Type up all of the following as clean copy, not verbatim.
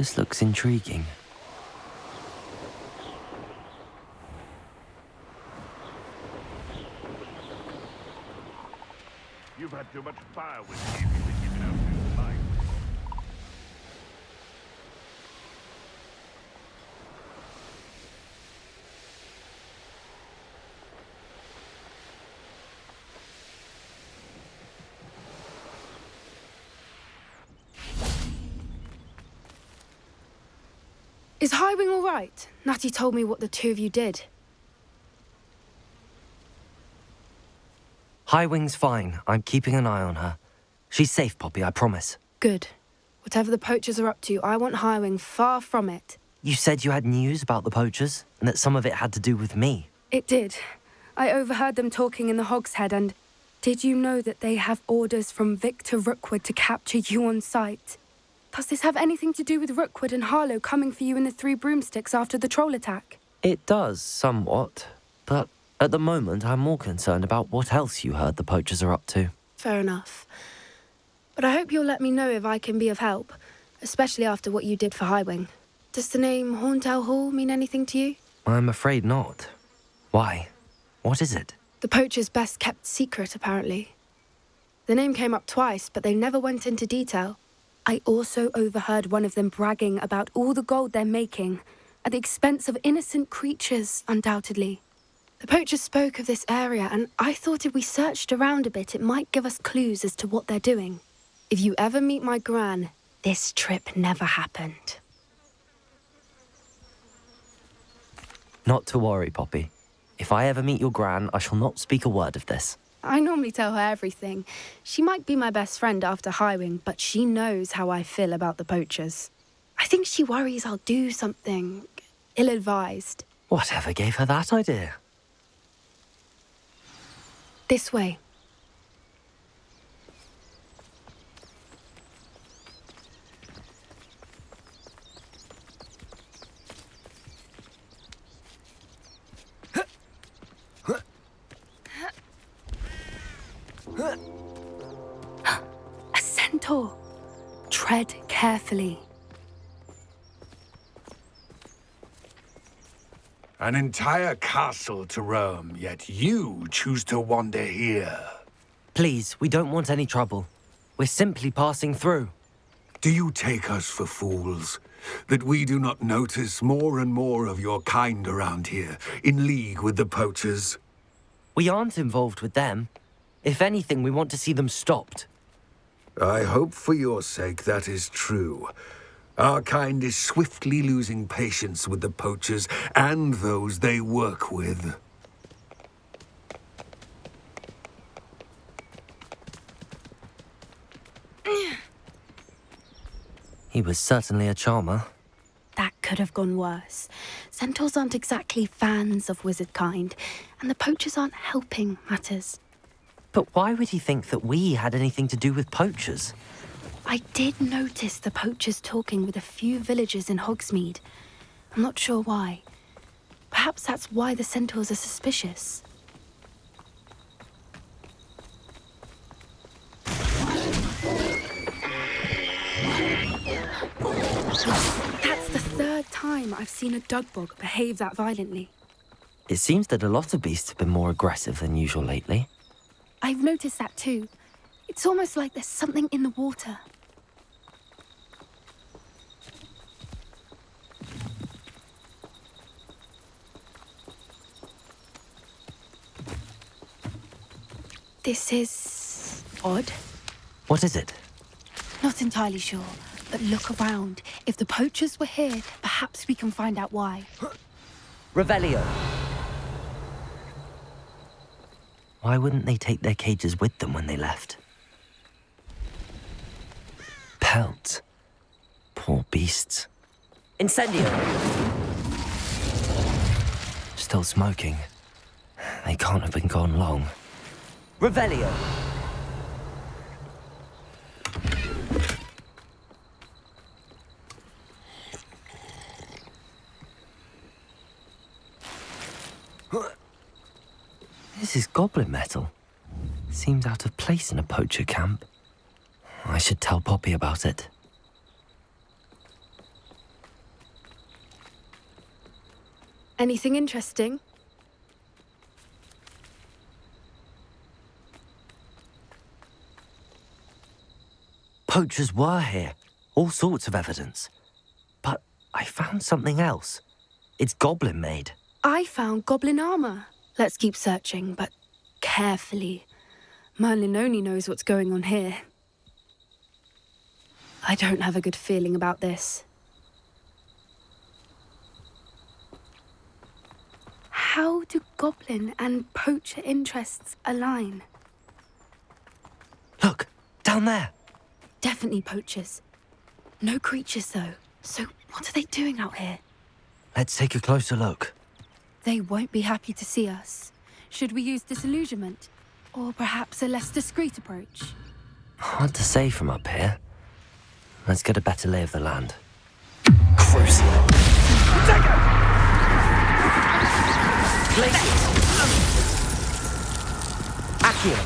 This looks intriguing. You've had too much fire with you if you've been out too light. Is Highwing all right? Natty told me what the two of you did. Highwing's fine. I'm keeping an eye on her. She's safe, Poppy, I promise. Good. Whatever the poachers are up to, I want Highwing far from it. You said you had news about the poachers, and that some of it had to do with me. It did. I overheard them talking in the Hogshead, and did you know that they have orders from Victor Rookwood to capture you on sight? Does this have anything to do with Rookwood and Harlow coming for you in the Three Broomsticks after the troll attack? It does, somewhat. But at the moment, I'm more concerned about what else you heard the poachers are up to. Fair enough. But I hope you'll let me know if I can be of help, especially after what you did for Highwing. Does the name Horntail Hall mean anything to you? I'm afraid not. Why? What is it? The poachers' best-kept secret, apparently. The name came up twice, but they never went into detail. I also overheard one of them bragging about all the gold they're making, at the expense of innocent creatures, undoubtedly. The poachers spoke of this area, and I thought if we searched around a bit, it might give us clues as to what they're doing. If you ever meet my gran, this trip never happened. Not to worry, Poppy. If I ever meet your gran, I shall not speak a word of this. I normally tell her everything. She might be my best friend after Highwing, but she knows how I feel about the poachers. I think she worries I'll do something ill-advised. Whatever gave her that idea? This way. A centaur. Tread carefully. An entire castle to roam, yet you choose to wander here. Please, we don't want any trouble. We're simply passing through. Do you take us for fools? That we do not notice more and more of your kind around here, in league with the poachers? We aren't involved with them. If anything, we want to see them stopped. I hope for your sake that is true. Our kind is swiftly losing patience with the poachers and those they work with. He was certainly a charmer. That could have gone worse. Centaurs aren't exactly fans of wizard kind, and the poachers aren't helping matters. But why would he think that we had anything to do with poachers? I did notice the poachers talking with a few villagers in Hogsmeade. I'm not sure why. Perhaps that's why the centaurs are suspicious. That's the third time I've seen a dugbog behave that violently. It seems that a lot of beasts have been more aggressive than usual lately. I've noticed that too. It's almost like there's something in the water. This is odd. What is it? Not entirely sure, but look around. If the poachers were here, perhaps we can find out why. Revelio. Why wouldn't they take their cages with them when they left? Pelts. Poor beasts. Incendio! Still smoking. They can't have been gone long. Revelio! This is goblin metal. Seems out of place in a poacher camp. I should tell Poppy about it. Anything interesting? Poachers were here. All sorts of evidence. But I found something else. It's goblin made. I found goblin armor. Let's keep searching, but carefully. Merlin only knows what's going on here. I don't have a good feeling about this. How do goblin and poacher interests align? Look, down there. Definitely poachers. No creatures, though. So what are they doing out here? Let's take a closer look. They won't be happy to see us. Should we use disillusionment? Or perhaps a less discreet approach? Hard to say from up here. Let's get a better lay of the land. Crucial. Glaciers. Accio.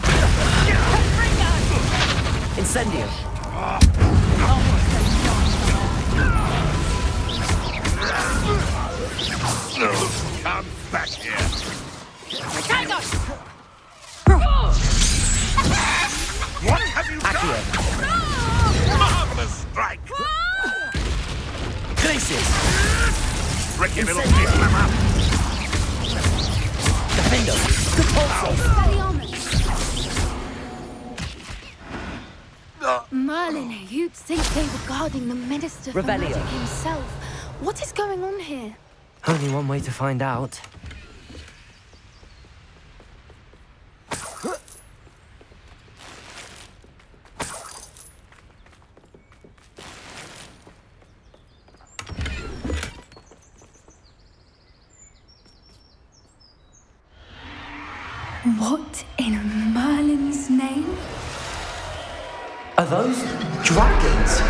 Incendio. Come back here. What have you Accio. done? Marvelous strike! Glaciers. Tricky little diplomat! Defendo. Merlin, you'd think they were guarding the Minister for Revelio. Magic himself. What is going on here? Only one way to find out. What in Merlin's name? Are those dragons?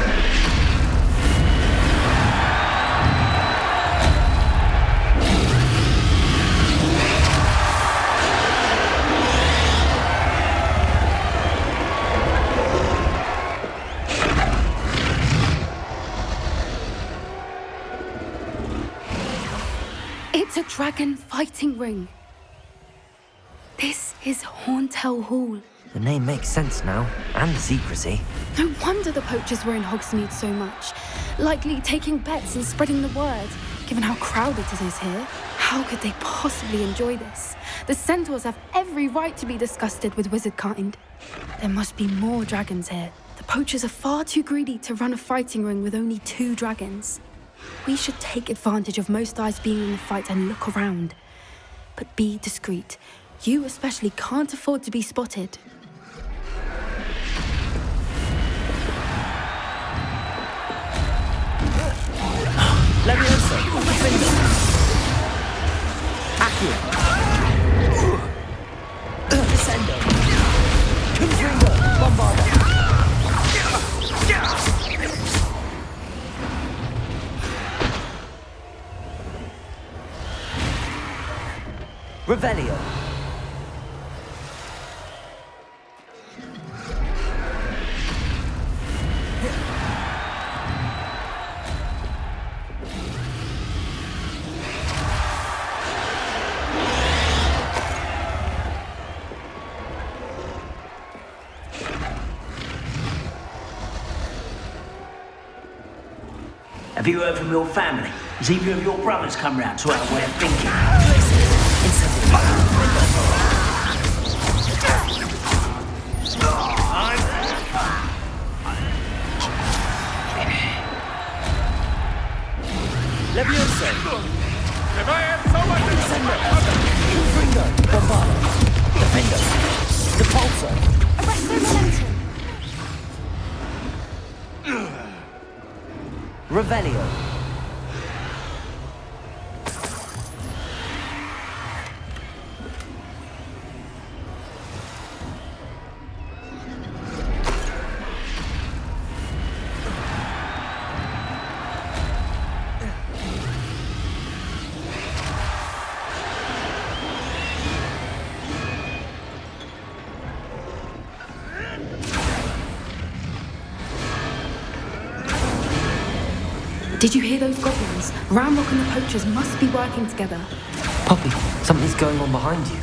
It's a dragon fighting ring. This is Hauntel Hall. The name makes sense now, and the secrecy. No wonder the poachers were in Hogsmeade so much. Likely taking bets and spreading the word, given how crowded it is here. How could they possibly enjoy this? The centaurs have every right to be disgusted with wizardkind. There must be more dragons here. The poachers are far too greedy to run a fighting ring with only 2 dragons. We should take advantage of most eyes being in the fight and look around. But be discreet. You especially can't afford to be spotted. Leviosa. Defendo. Accio. Descendo. Confringo. Bombarda. Revelio. Have you heard from your family? Has either of your brothers come round to our way of thinking? Leviosa. If I had so much Confringo. Bombarda. Defendo. Depulso. Arresto momentum. Revelio. Did you hear those goblins? Ramrock and the poachers must be working together. Poppy, something's going on behind you.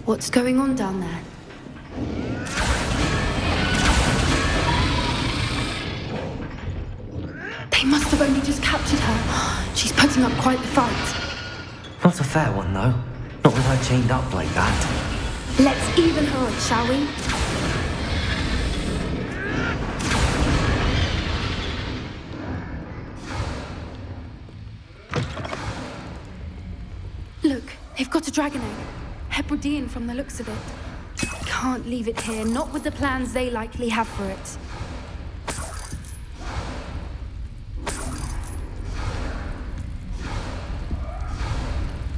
What's going on down there? They must have only just captured her. She's putting up quite the fight. Not a fair one, though. Not with her chained up like that. Let's even her up, shall we? Look, they've got a dragon egg. Hebridean from the looks of it. Can't leave it here, not with the plans they likely have for it.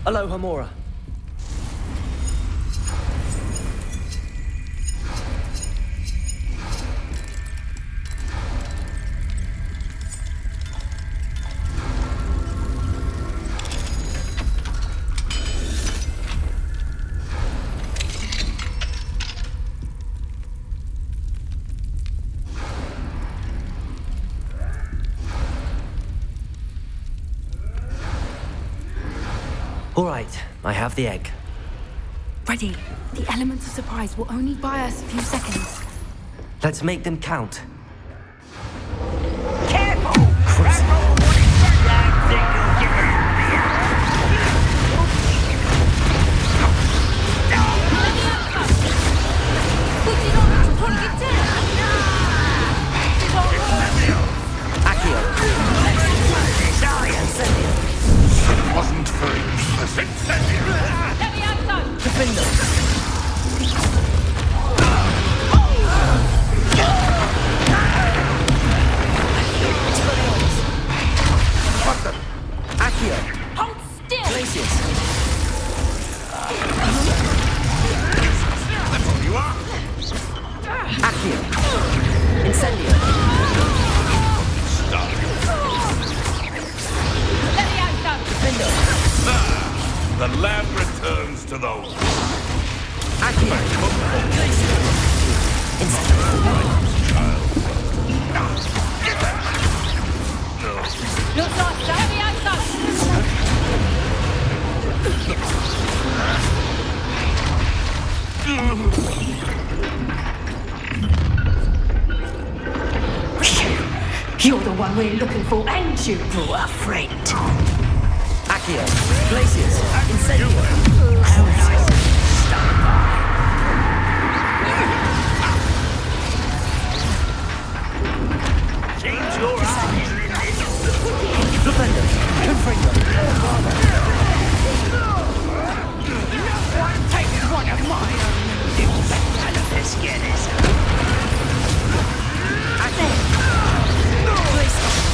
Hello, Hamora. All right, I have the egg. Ready. The elements of surprise will only buy us a few seconds. Let's make them count. Careful! Chris. Accio. Wasn't very pleasant. Defender. Accio. Hold still! Glacius. That's all you are. Accio. Incendio. Stop. Defender. The lamb returns to those. Accio. Glacius. Incendio. Looks like You're the one we're looking for, and you brought a friend. Accio. Glacius. Incendio. Change your eyes. Defender. Confringo. Take one of mine. Let's get this.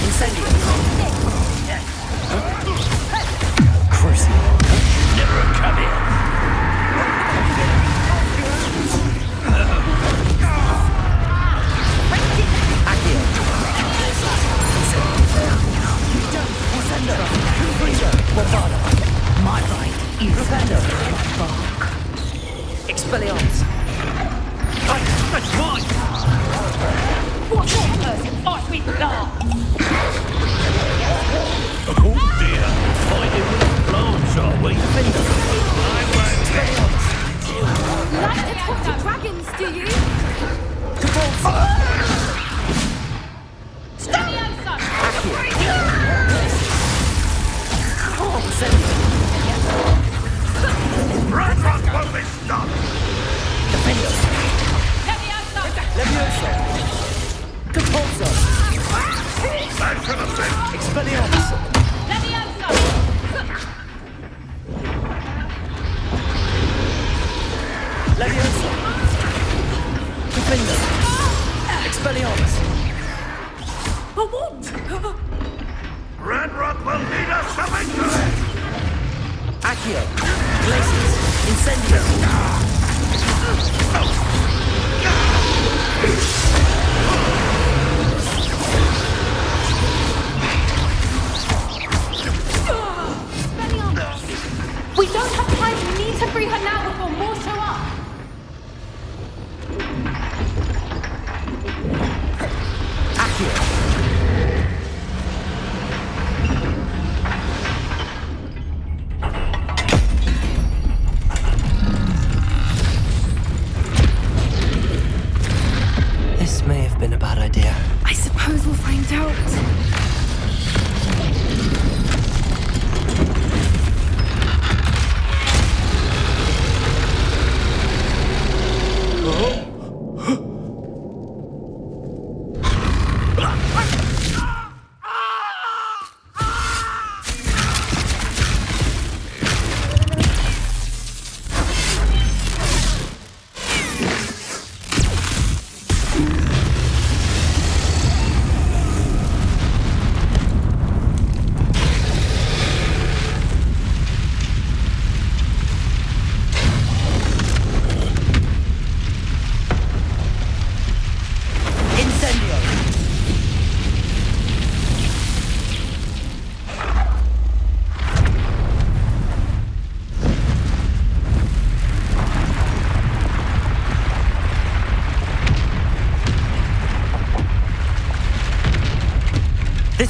Incendio. Crucial. Never come in. Accio. Incendio. Confringo. Bombada. My right is Defender. bark. Expelliarmus. That's mine. What's that person? Fight with God. Oh dear. Fighting with plants, are we? Like to talk to dragons, do you? Ramrock won't be stopped. Levioso. Compulso. That should have been. Expelliarmus. Levioso. Defender. Expelliarmus. Ramrock will lead us to victory. Accio. Glacius. Incendio. We don't have time. We need to free her now before more show up. Accio.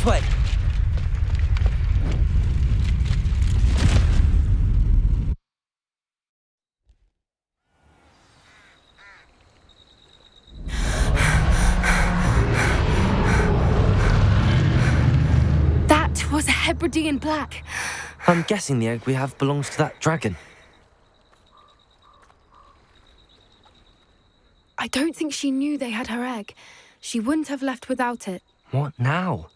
This way! That was a Hebridean black. I'm guessing the egg we have belongs to that dragon. I don't think she knew they had her egg. She wouldn't have left without it. What now?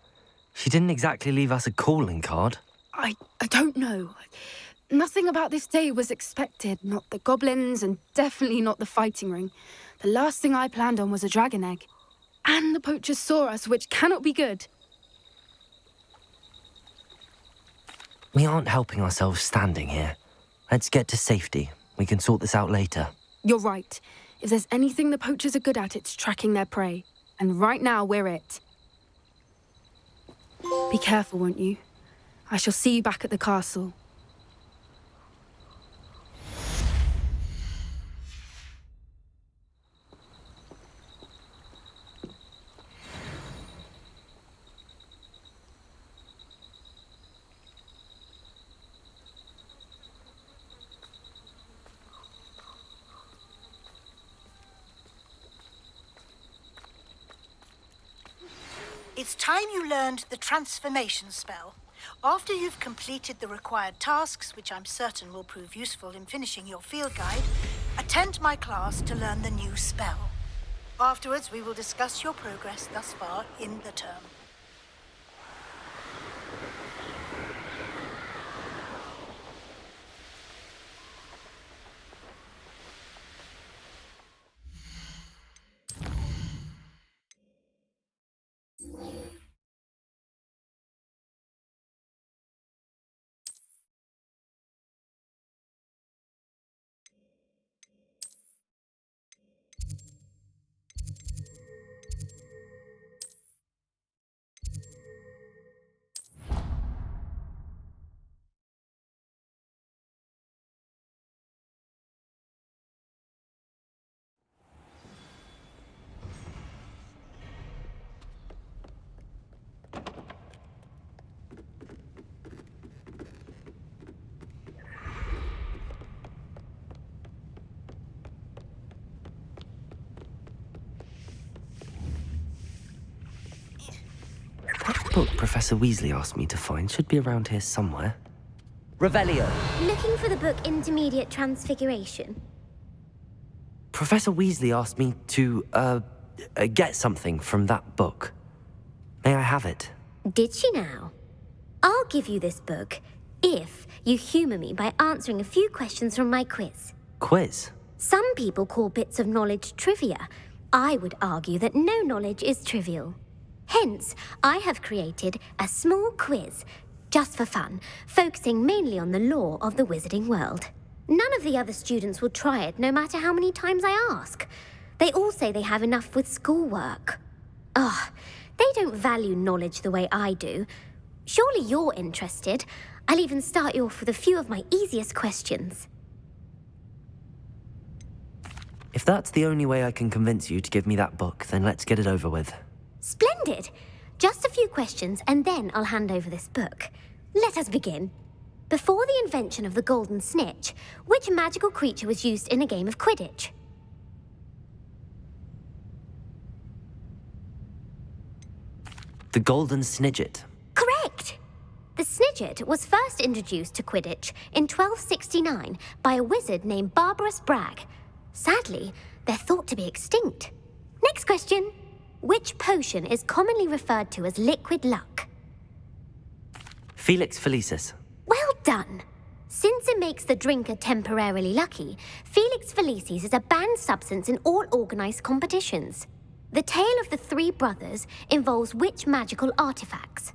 She didn't exactly leave us a calling card. I don't know. Nothing about this day was expected. Not the goblins, and definitely not the fighting ring. The last thing I planned on was a dragon egg. And the poachers saw us, which cannot be good. We aren't helping ourselves standing here. Let's get to safety. We can sort this out later. You're right. If there's anything the poachers are good at, it's tracking their prey. And right now, we're it. Be careful, won't you? I shall see you back at the castle. It's time you learned the transformation spell. After you've completed the required tasks, which I'm certain will prove useful in finishing your field guide, attend my class to learn the new spell. Afterwards, we will discuss your progress thus far in the term. That book Professor Weasley asked me to find should be around here somewhere. Revelio. Looking for the book Intermediate Transfiguration? Professor Weasley asked me to, get something from that book. May I have it? Did she now? I'll give you this book if you humour me by answering a few questions from my quiz. Quiz? Some people call bits of knowledge trivia. I would argue that no knowledge is trivial. Hence, I have created a small quiz, just for fun, focusing mainly on the lore of the wizarding world. None of the other students will try it, no matter how many times I ask. They all say they have enough with schoolwork. Ugh, they don't value knowledge the way I do. Surely you're interested. I'll even start you off with a few of my easiest questions. If that's the only way I can convince you to give me that book, then let's get it over with. Splendid! Just a few questions, and then I'll hand over this book. Let us begin. Before the invention of the golden snitch, which magical creature was used in a game of Quidditch? The golden snidget. Correct! The snidget was first introduced to Quidditch in 1269 by a wizard named Barbarous Bragg. Sadly, they're thought to be extinct. Next question. Which potion is commonly referred to as liquid luck? Felix Felicis. Well done. Since it makes the drinker temporarily lucky, Felix Felicis is a banned substance in all organized competitions. The tale of the three brothers involves which magical artifacts?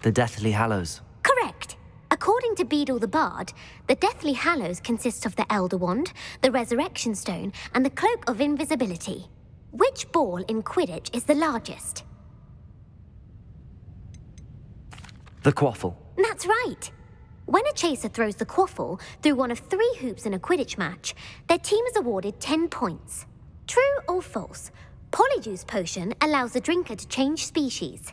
The Deathly Hallows. Correct. According to Beadle the Bard, the Deathly Hallows consists of the Elder Wand, the Resurrection Stone, and the Cloak of Invisibility. Which ball in Quidditch is the largest? The Quaffle. That's right. When a chaser throws the quaffle through one of 3 hoops in a Quidditch match, their team is awarded 10 points. True or false? Polyjuice potion allows the drinker to change species.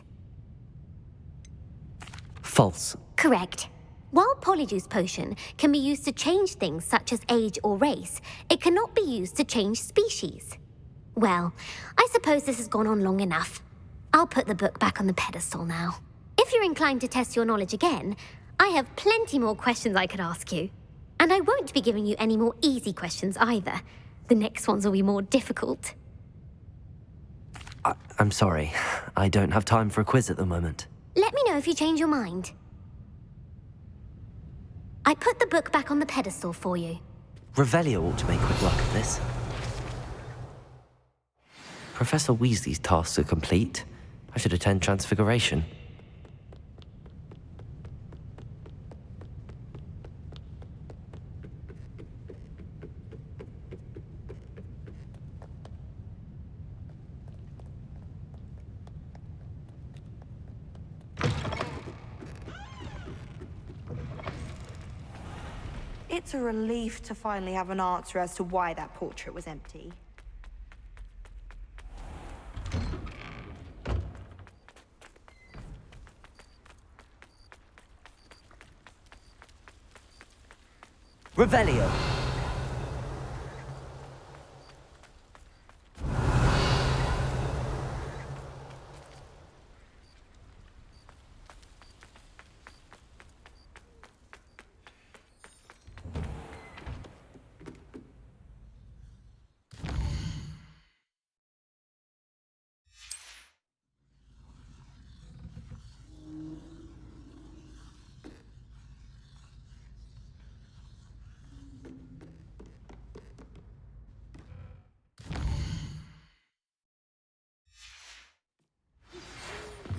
False. Correct. While Polyjuice potion can be used to change things such as age or race, it cannot be used to change species. Well, I suppose this has gone on long enough. I'll put the book back on the pedestal now. If you're inclined to test your knowledge again, I have plenty more questions I could ask you. And I won't be giving you any more easy questions either. The next ones will be more difficult. I'm sorry. I don't have time for a quiz at the moment. Let me know if you change your mind. I put the book back on the pedestal for you. Revelio ought to make quick work of this. Professor Weasley's tasks are complete. I should attend Transfiguration. It's a relief to finally have an answer as to why that portrait was empty. Revelio!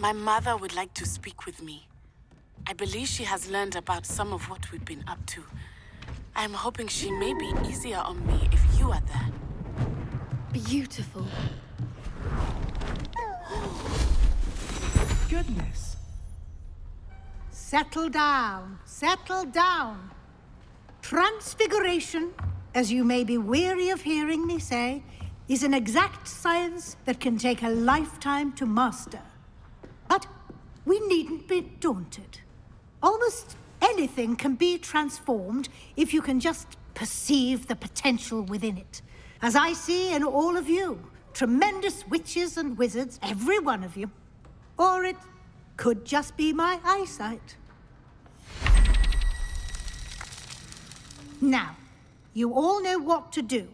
My mother would like to speak with me. I believe she has learned about some of what we've been up to. I'm hoping she may be easier on me if you are there. Beautiful. Goodness. Settle down, settle down. Transfiguration, as you may be weary of hearing me say, is an exact science that can take a lifetime to master. But we needn't be daunted. Almost anything can be transformed if you can just perceive the potential within it. As I see in all of you, tremendous witches and wizards, every one of you. Or it could just be my eyesight. Now, you all know what to do.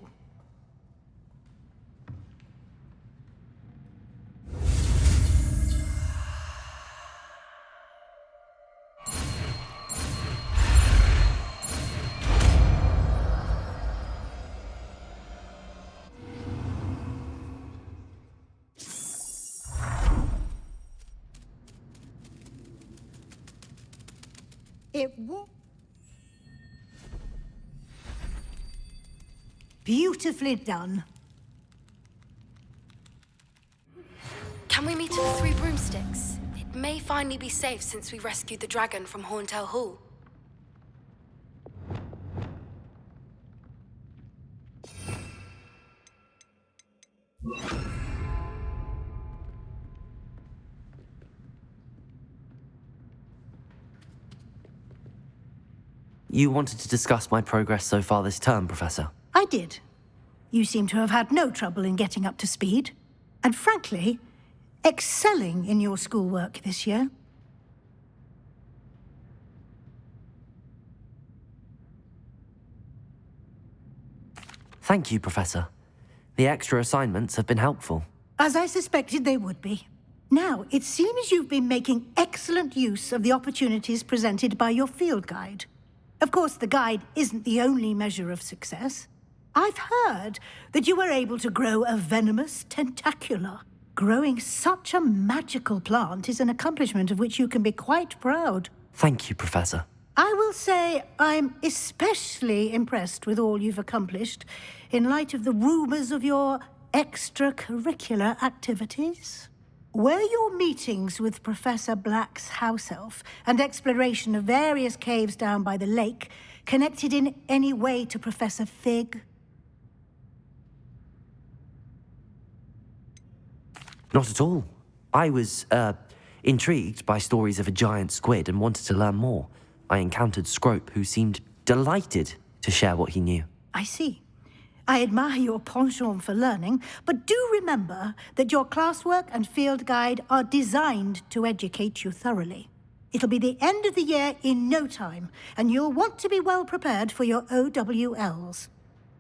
It was beautifully done. Can we meet at the Three Broomsticks? It may finally be safe since we rescued the dragon from Horntail Hall. You wanted to discuss my progress so far this term, Professor? I did. You seem to have had no trouble in getting up to speed. And frankly, excelling in your schoolwork this year. Thank you, Professor. The extra assignments have been helpful. As I suspected they would be. Now, it seems you've been making excellent use of the opportunities presented by your field guide. Of course, the guide isn't the only measure of success. I've heard that you were able to grow a venomous tentacula. Growing such a magical plant is an accomplishment of which you can be quite proud. Thank you, Professor. I will say I'm especially impressed with all you've accomplished in light of the rumors of your extracurricular activities. Were your meetings with Professor Black's house elf and exploration of various caves down by the lake connected in any way to Professor Fig? Not at all. I was, intrigued by stories of a giant squid and wanted to learn more. I encountered Scrope, who seemed delighted to share what he knew. I see. I admire your penchant for learning, but do remember that your classwork and field guide are designed to educate you thoroughly. It'll be the end of the year in no time, and you'll want to be well prepared for your OWLs.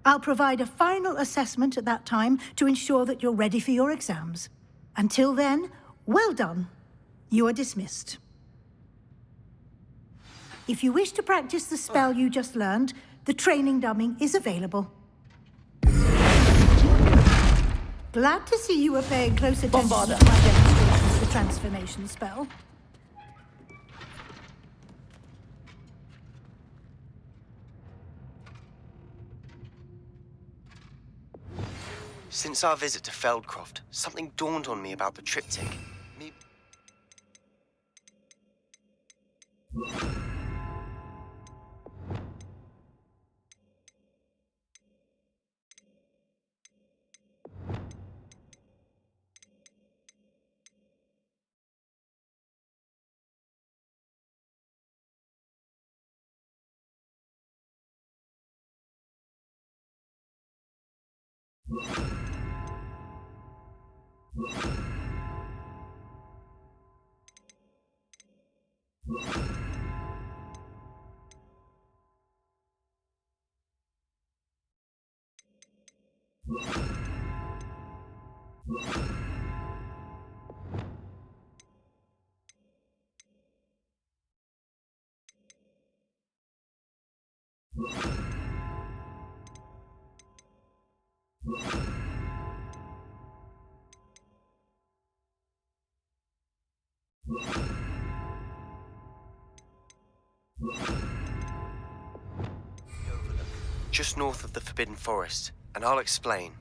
I'll provide a final assessment at that time to ensure that you're ready for your exams. Until then, well done. You are dismissed. If you wish to practice the spell you just learned, the training dummy is available. Glad to see you were paying close attention to my demonstration of the transformation spell. Since our visit to Feldcroft, something dawned on me about the triptych. Just north of the Forbidden Forest, and I'll explain.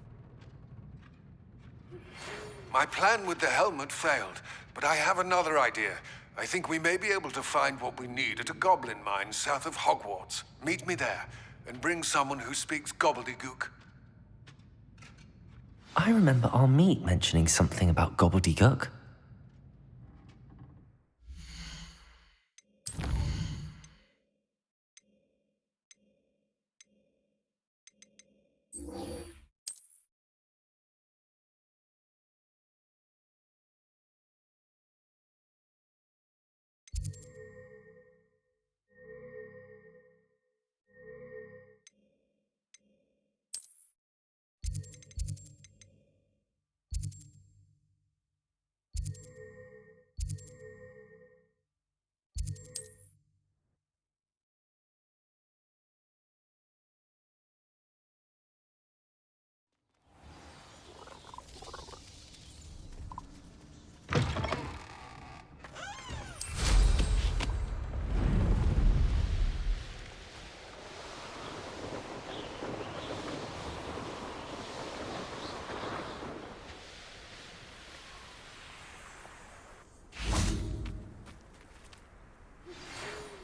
My plan with the helmet failed, but I have another idea. I think we may be able to find what we need at a goblin mine south of Hogwarts. Meet me there, and bring someone who speaks gobbledygook. I remember our meet mentioning something about gobbledygook.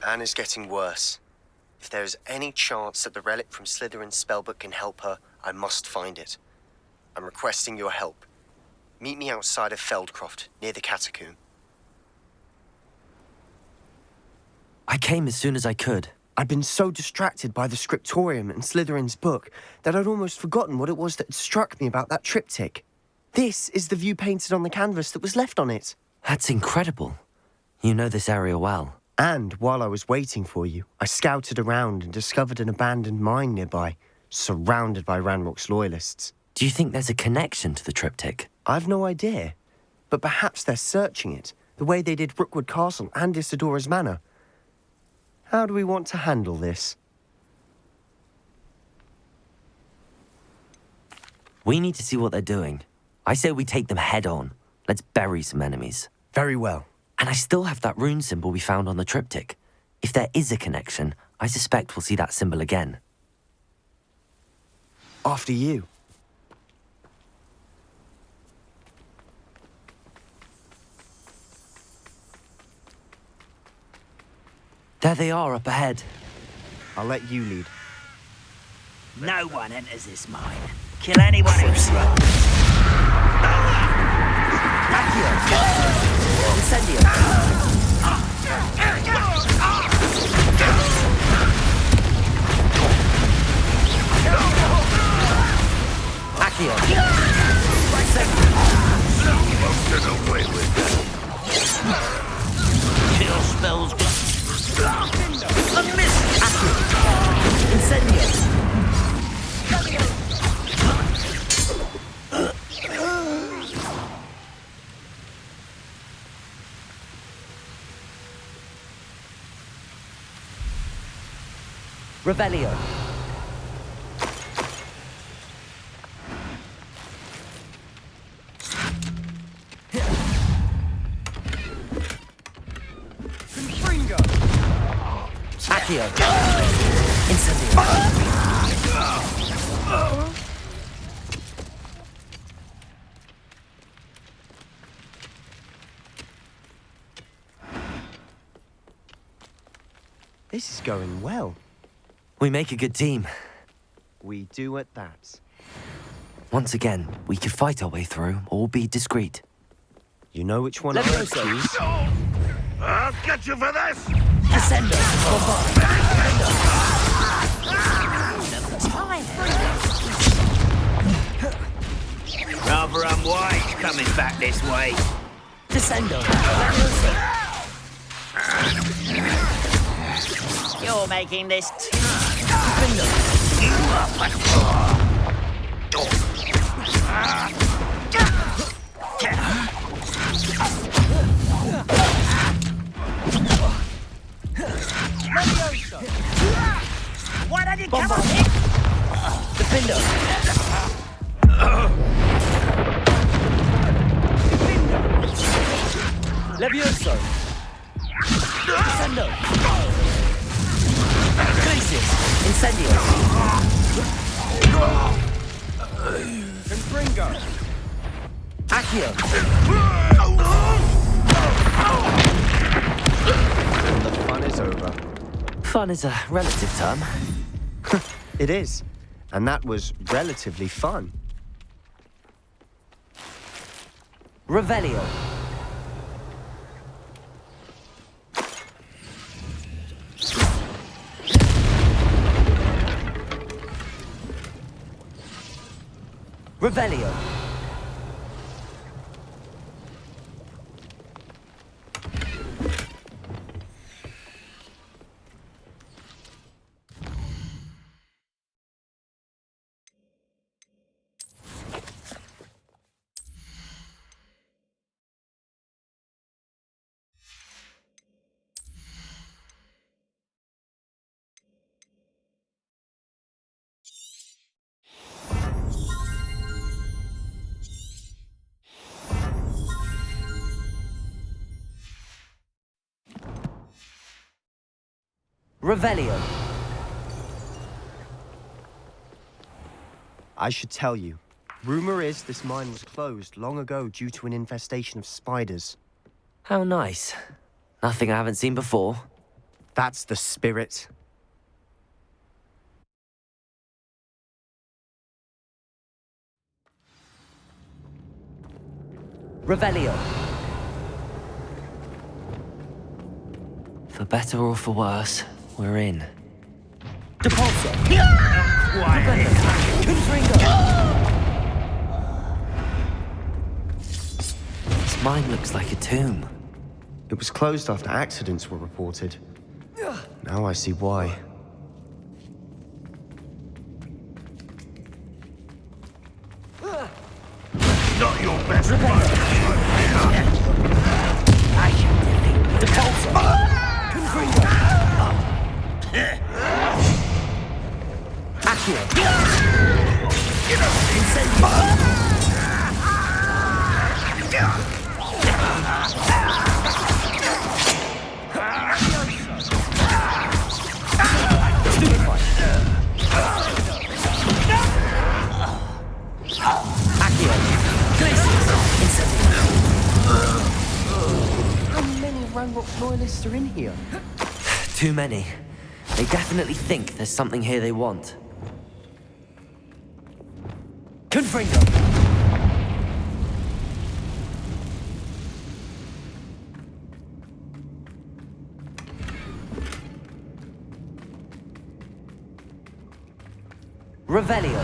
Anne is getting worse. If there is any chance that the relic from Slytherin's spellbook can help her, I must find it. I'm requesting your help. Meet me outside of Feldcroft, near the catacomb. I came as soon as I could. I'd been so distracted by the scriptorium and Slytherin's book that I'd almost forgotten what it was that had struck me about that triptych. This is the view painted on the canvas that was left on it. That's incredible. You know this area well. And while I was waiting for you, I scouted around and discovered an abandoned mine nearby, surrounded by Ranrock's loyalists. Do you think there's a connection to the triptych? I've no idea, but perhaps they're searching it, the way they did Rookwood Castle and Isidora's Manor. How do we want to handle this? We need to see what they're doing. I say we take them head on. Let's bury some enemies. Very well. And I still have that rune symbol we found on the triptych. If there is a connection, I suspect we'll see that symbol again. After you. There they are up ahead. I'll let you lead. No one enters this mine. Kill anyone who runs. Get away with that. Kill spells. A miss. Incendio. Revelio. Accio. Incendio. This is going well. We make a good team. We do at that. Once again, we could fight our way through or be discreet. You know which one I choose? I'll get you for this! Descendo. Rather unwise coming back this way. Descendo. You're making this Why don't you come on? Defendo. Levioso. Descendo. Crisis. Incendio. Confringo. Accio. And the fun is over. Fun is a relative term. It is. And that was relatively fun. Revelio. Revelio. Revelio. I should tell you. Rumor is this mine was closed long ago due to an infestation of spiders. How nice. Nothing I haven't seen before. That's the spirit. Revelio. For better or for worse, we're in. Depulso. quiet. This mine looks like a tomb. It was closed after accidents were reported. Now I see why. Not your best moment. I shall defeat the Depulso. How many Ranrock loyalists are in here? Too many. They definitely think there's something here they want. Confringo! Revelio.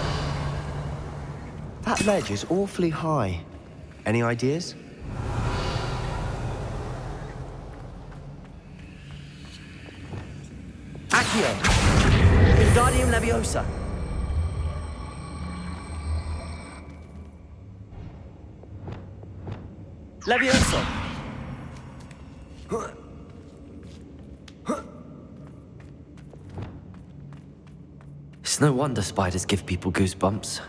That ledge is awfully high. Any ideas? Accio. Wingardium Leviosa. Levioso. It's no wonder spiders give people goosebumps.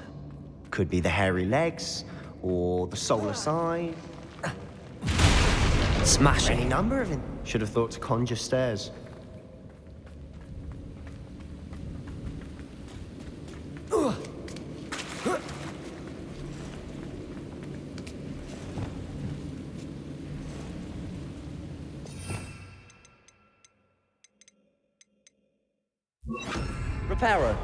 Could be the hairy legs, or the soulless eye. Smashing. Any number of it. Should have thought to conjure stairs. Reparo.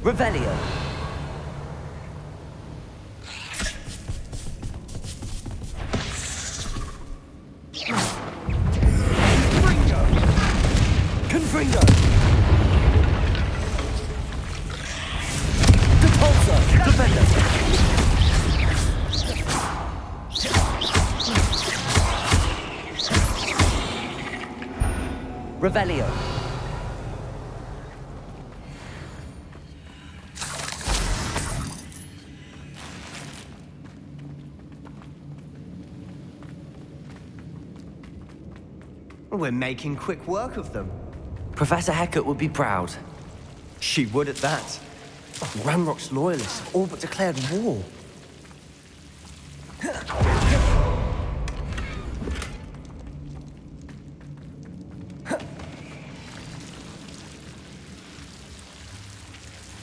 Revelio. Confringo. Depulso. Defender. Revelio. We're making quick work of them. Professor Hecat would be proud. She would at that. Ranrock's loyalists have all but declared war.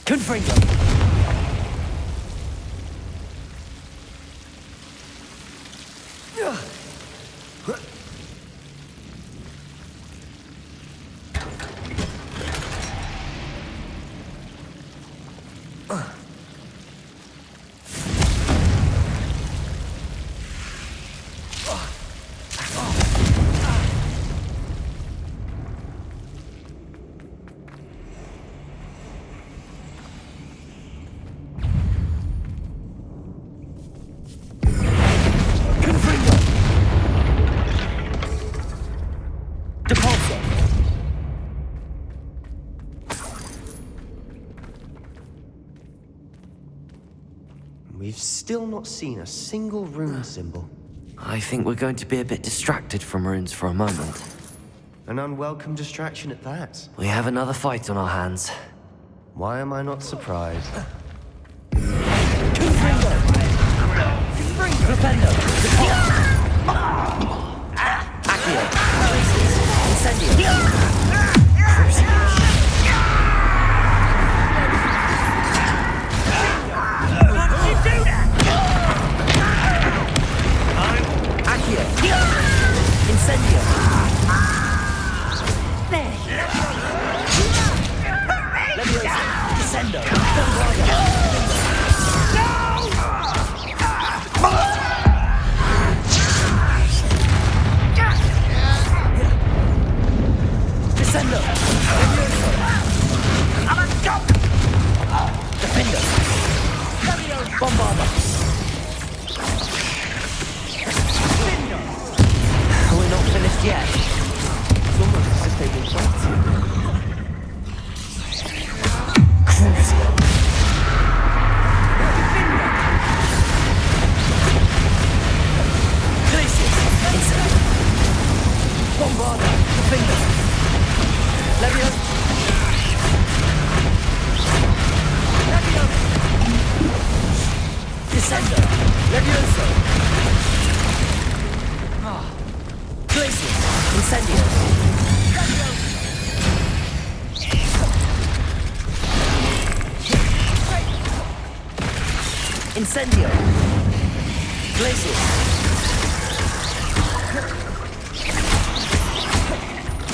Confringo. We've still not seen a single rune symbol. I think we're going to be a bit distracted from runes for a moment. An unwelcome distraction at that. We have another fight on our hands. Why am I not surprised? Confringo! Defendo! Accio! Incendio! Incendio! Leviosa! Descendo! Descendo! Defendo! Bombarda! We're not finished yet. It's almost as if they've been planted. Crucial. Glacius. Insect. Bombarda. Finger. Levio. Levio. Descender. Levioso. Glacius. Incendio. Incendio. Glacius.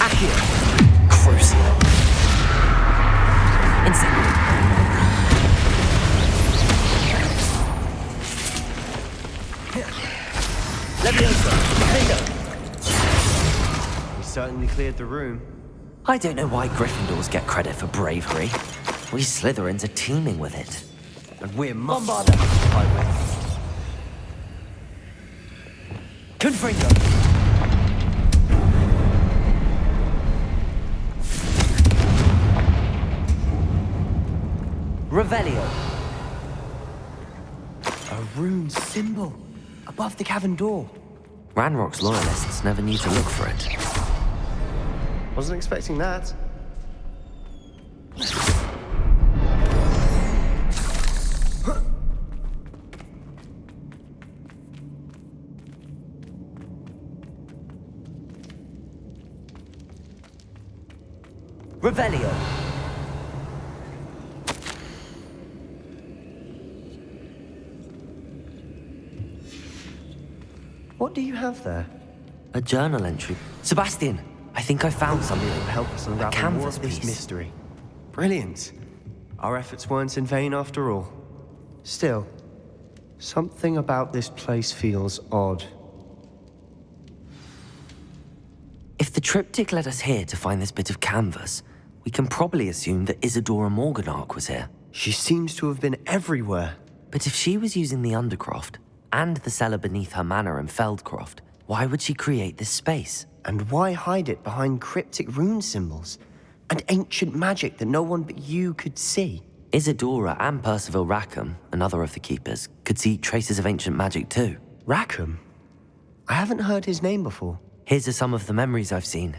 Accio. Crucial. We certainly cleared the room. I don't know why Gryffindors get credit for bravery. We Slytherins are teeming with it. And we're Bombarder to fight with. Confringo! Revelio! A rune symbol above the cavern door. Ranrock's loyalists never need to look for it. Wasn't expecting that. Revelio! What do you have there? A journal entry. Sebastian, I think I found something. That will help us unravel more of this mystery. Brilliant. Our efforts weren't in vain after all. Still, something about this place feels odd. If the triptych led us here to find this bit of canvas, we can probably assume that Isadora Morganark was here. She seems to have been everywhere. But if she was using the Undercroft, and the cellar beneath her manor in Feldcroft, why would she create this space? And why hide it behind cryptic rune symbols? And ancient magic that no one but you could see? Isadora and Percival Rackham, another of the Keepers, could see traces of ancient magic too. Rackham? I haven't heard his name before. Here's some of the memories I've seen.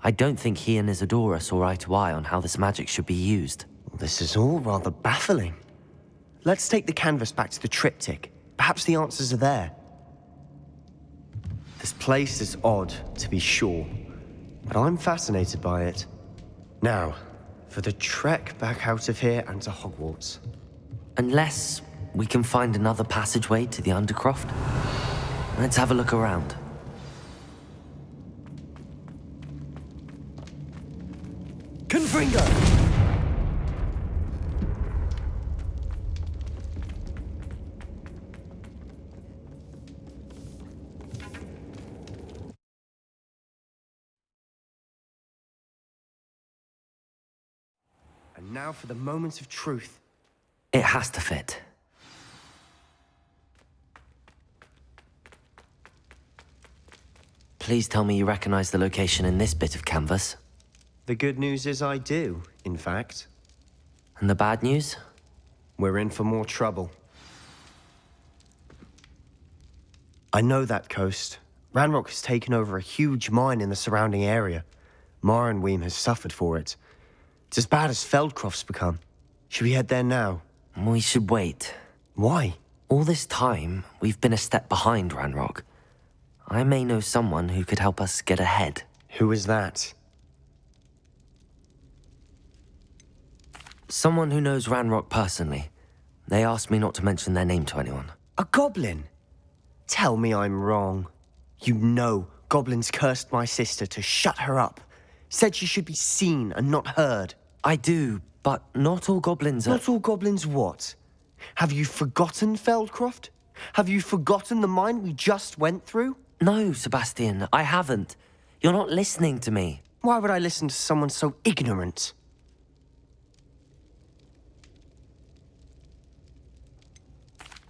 I don't think he and Isadora saw eye to eye on how this magic should be used. This is all rather baffling. Let's take the canvas back to the triptych. Perhaps the answers are there. This place is odd, to be sure, but I'm fascinated by it. Now, for the trek back out of here and to Hogwarts. Unless we can find another passageway to the Undercroft. Let's have a look around. Confringo! And now for the moment of truth. It has to fit. Please tell me you recognize the location in this bit of canvas. The good news is I do, in fact. And the bad news? We're in for more trouble. I know that coast. Ranrock has taken over a huge mine in the surrounding area. Mornweem has suffered for it. It's as bad as Feldcroft's become. Should we head there now? We should wait. Why? All this time, we've been a step behind Ranrock. I may know someone who could help us get ahead. Who is that? Someone who knows Ranrock personally. They asked me not to mention their name to anyone. A goblin? Tell me I'm wrong. You know goblins cursed my sister to shut her up. Said she should be seen and not heard. I do, but not all goblins are... Not all goblins what? Have you forgotten Feldcroft? Have you forgotten the mine we just went through? No, Sebastian, I haven't. You're not listening to me. Why would I listen to someone so ignorant?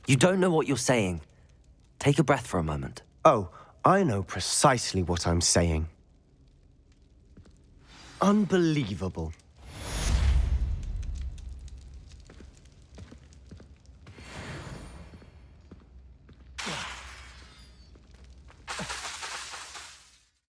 You don't know what you're saying. Take a breath for a moment. Oh, I know precisely what I'm saying. Unbelievable.